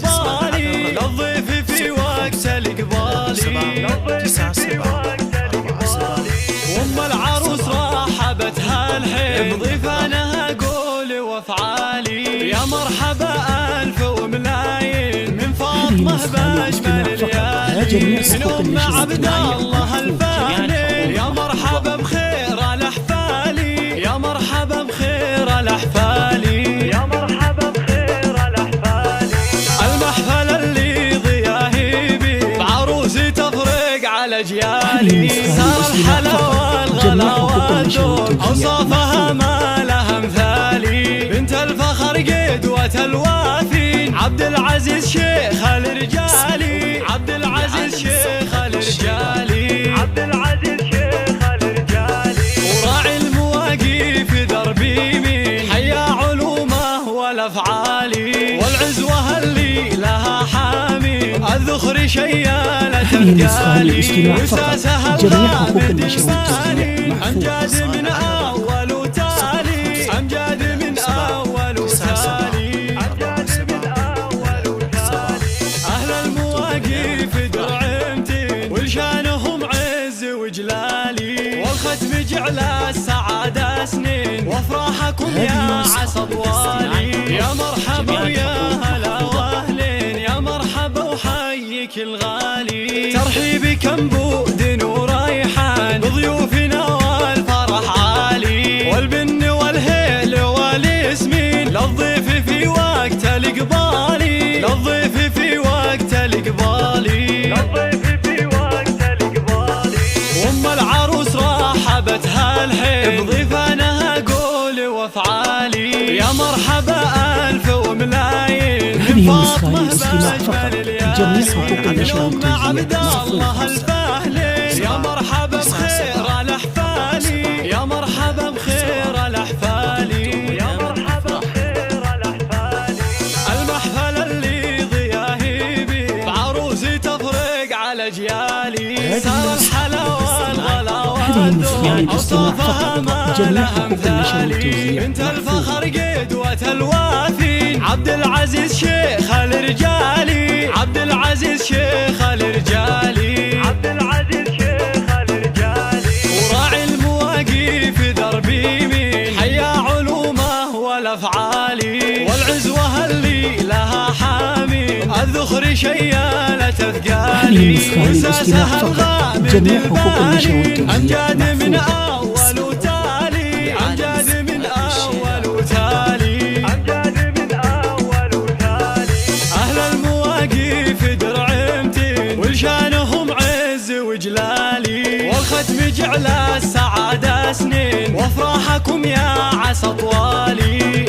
الإقبالي للضيف في وقت الإقبالي وأم العروس رحبتها الحين ضيفانها قولي وافعالي يا مرحبا ألف وملايين من فاطمة بأجمل الليالي من أم عبد الله الفهني يا مرحبا بخير الأحفالي يا مرحبا بخير الأحفالي يا مرحبا بخير الأحفالي المحفل اللي ضياهيبي بعروسي تفرق على أجيالي صار الحلا والغلا والذوق أوصافها ما لها مثالي بنت الفخر قدوة الوافين عبد العزيز شيخ الرجالي عبد العزيز شيخ الرجالي عبد العزيز شيخ الرجالي وراعي المواقف دربي مين حيا علومه والافعالي والعزوه اللي لها حامي الذخر شيالة الرجالي وساسها الغامد الثاني امجاد من اول وتالي امجاد من اول وتالي امجاد من اول وتالي اهل المواقف درعمتي ولشانهم عز وجلالي والختم جعل السعادة سنين وافراحكم يا عسى طوالي يا مرحبا ويا هلا واهلين يا مرحبا وحيك الغالي ترحيبك انبود وريحان بضيوفنا والفرح عالي والبن والهيل والياسمين للضيف في وقت الإقبالي للضيف في وقت الإقبالي للضيف في وقت الإقبالي وأم العروس رحبتها الحين بضيفانها قولي وافعالي يا مرحبا ألف وملايين من فاطمة بأجمل الليالي من أم عبد الله الفهني يا مرحبا بخير الأحفالي يا مرحبا بخير الأحفالي يا مرحبا بخير الأحفالي المحفل اللي ضياهيبي بعروسي تفرق على أجيالي صار الحلا والغلا والذوق أوصافها ما لها مثالي بنت الفخر قدوة الوافين عبد العزيز شيخ الرجالي عبد العزيز شيخ الرجالي عبد العزيز شيخ الرجالي وراعي المواقف دربي مين حيا علومه والافعالي والعزوه اللي لها حامي الذخر شيالة ثقالي وساسها الغامد البالي امجاد من اول وتالي امجاد من اول وتالي امجاد من اول وتالي اهل المواقف درعمتي ولشانهم عز وجلالي والختم جعل السعادة سنين وافراحكم يا عسى طوالي